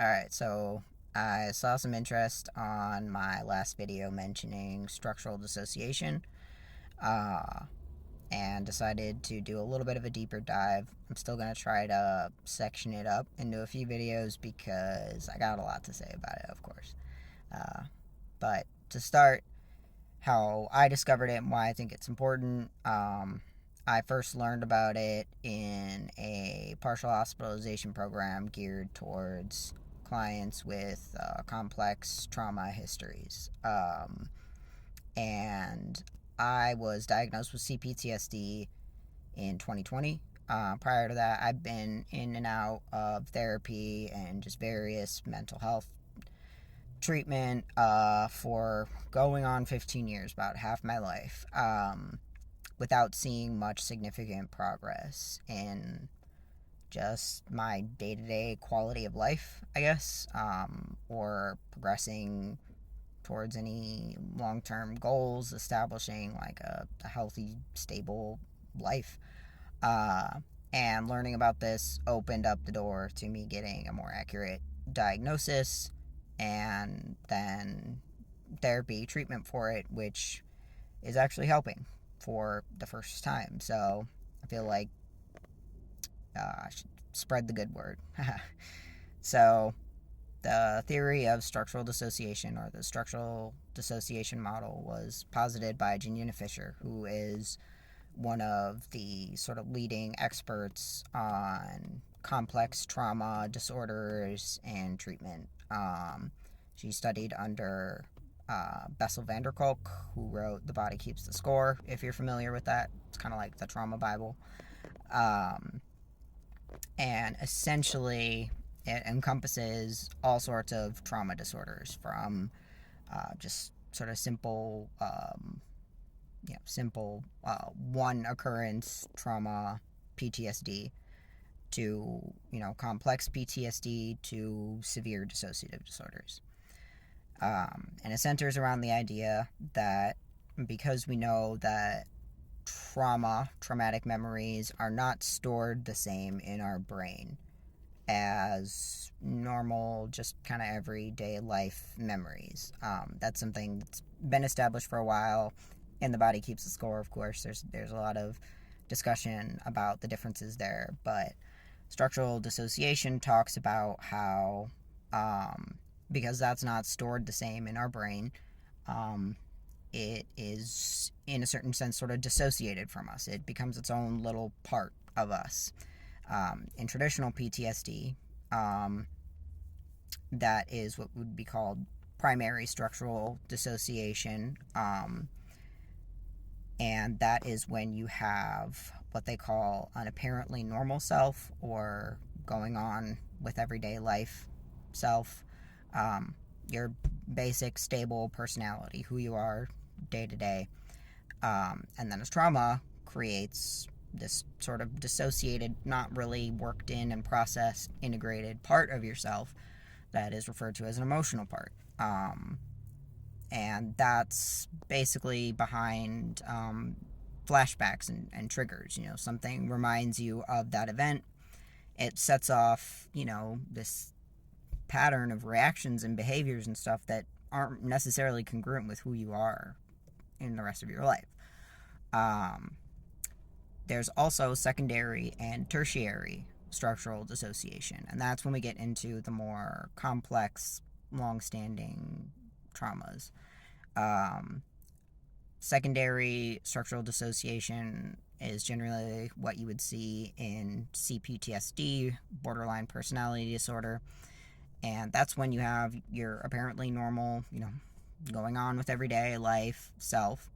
Alright, so I saw some interest on my last video mentioning structural dissociation, uh, and decided to do a little bit of a deeper dive. I'm still going to try to section it up into a few videos because I got a lot to say about it, of course. Uh, but to start, how I discovered it and why I think it's important. I first learned about it in a partial hospitalization program geared towards clients with complex trauma histories. And I was diagnosed with CPTSD in 2020. Prior to that, I've been in and out of therapy and just various mental health treatment for going on 15 years, about half my life, without seeing much significant progress in just my day-to-day quality of life, I guess, or progressing towards any long-term goals, establishing like a healthy, stable life. And learning about this opened up the door to me getting a more accurate diagnosis and then therapy treatment for it, which is actually helping for the first time. So I feel like I should spread the good word. So the theory of structural dissociation, or the structural dissociation model, was posited by Janina Fisher, who is one of the sort of leading experts on complex trauma disorders and treatment. She studied under Bessel van der Kolk, who wrote The Body Keeps the Score, if you're familiar with that. It's kind of like the trauma Bible. And essentially, it encompasses all sorts of trauma disorders, from just sort of simple one occurrence trauma, PTSD, to complex PTSD, to severe dissociative disorders. And it centers around the idea that because we know that traumatic memories are not stored the same in our brain as normal, just kind of everyday life memories. That's something that's been established for a while. In The Body Keeps the Score, of course, there's a lot of discussion about the differences there, but structural dissociation talks about how, because that's not stored the same in our brain, it is, in a certain sense, sort of dissociated from us. It becomes its own little part of us. In traditional PTSD, that is what would be called primary structural dissociation, and that is when you have what they call an apparently normal self, or going on with everyday life self, your basic stable personality, who you are day to day. And then as trauma creates this sort of dissociated, not really worked in and processed, integrated part of yourself that is referred to as an emotional part. And that's basically behind flashbacks and triggers. Something reminds you of that event. It sets off, this pattern of reactions and behaviors and stuff that aren't necessarily congruent with who you are in the rest of your life. There's also secondary and tertiary structural dissociation, and that's when we get into the more complex, long-standing traumas. Secondary structural dissociation is generally what you would see in CPTSD, borderline personality disorder, and that's when you have your apparently normal, going on with everyday life self,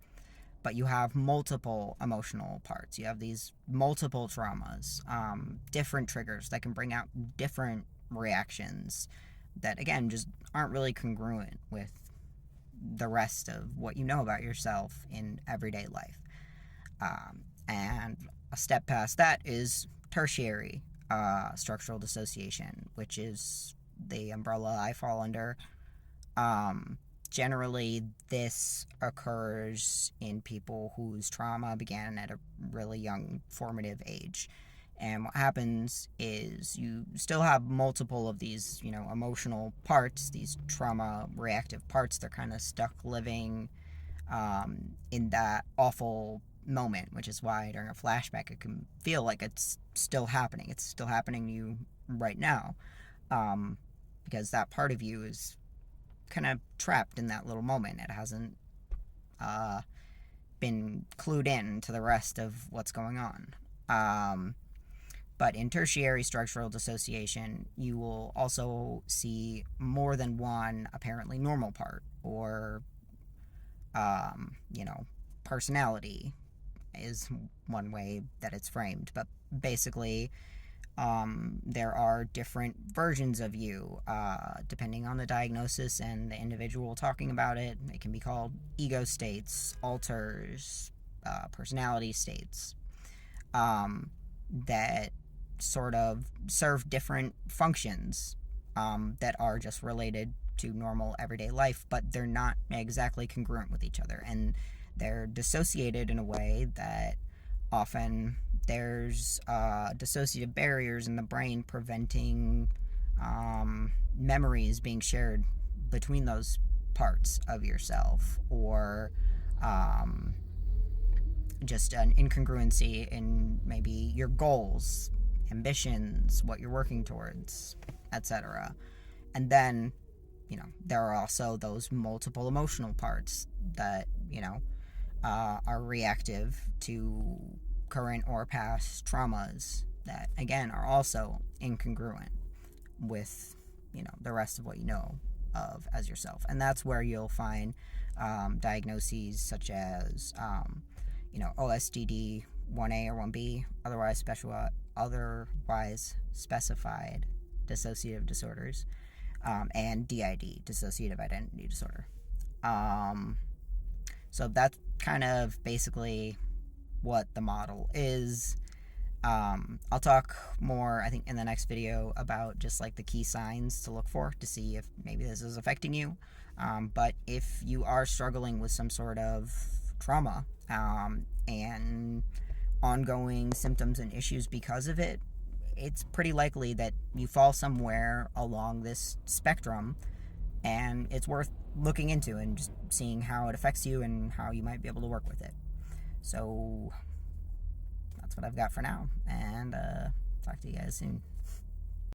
but you have multiple emotional parts. You have these multiple traumas, different triggers that can bring out different reactions that, again, just aren't really congruent with the rest of what you know about yourself in everyday life. And a step past that is tertiary structural dissociation, which is the umbrella I fall under. Generally, this occurs in people whose trauma began at a really young formative age. And what happens is you still have multiple of these, emotional parts, these trauma reactive parts. They're kind of stuck living in that awful moment, which is why during a flashback it can feel like it's still happening. It's still happening to you right now, um, because that part of you is kind of trapped in that little moment. It hasn't uh, been clued in to the rest of what's going on. But in tertiary structural dissociation, you will also see more than one apparently normal part, or, um, you know, personality is one way that it's framed. But basically, there are different versions of you, depending on the diagnosis and the individual talking about it. It can be called ego states, alters, personality states, that sort of serve different functions, that are just related to normal everyday life, but they're not exactly congruent with each other. And they're dissociated in a way that often there's dissociative barriers in the brain preventing memories being shared between those parts of yourself, or um, just an incongruency in maybe your goals, ambitions, what you're working towards, etc. And then, there are also those multiple emotional parts that, are reactive to current or past traumas that, again, are also incongruent with, the rest of what you know of as yourself. And that's where you'll find diagnoses such as, OSDD 1A or 1B, otherwise specified dissociative disorders, and DID, dissociative identity disorder. So that's kind of basically what the model is. I'll talk more, I think, in the next video about just like the key signs to look for to see if maybe this is affecting you. But if you are struggling with some sort of trauma, and ongoing symptoms and issues because of it, it's pretty likely that you fall somewhere along this spectrum, and it's worth looking into and just seeing how it affects you and how you might be able to work with it. So that's what I've got for now, and talk to you guys soon.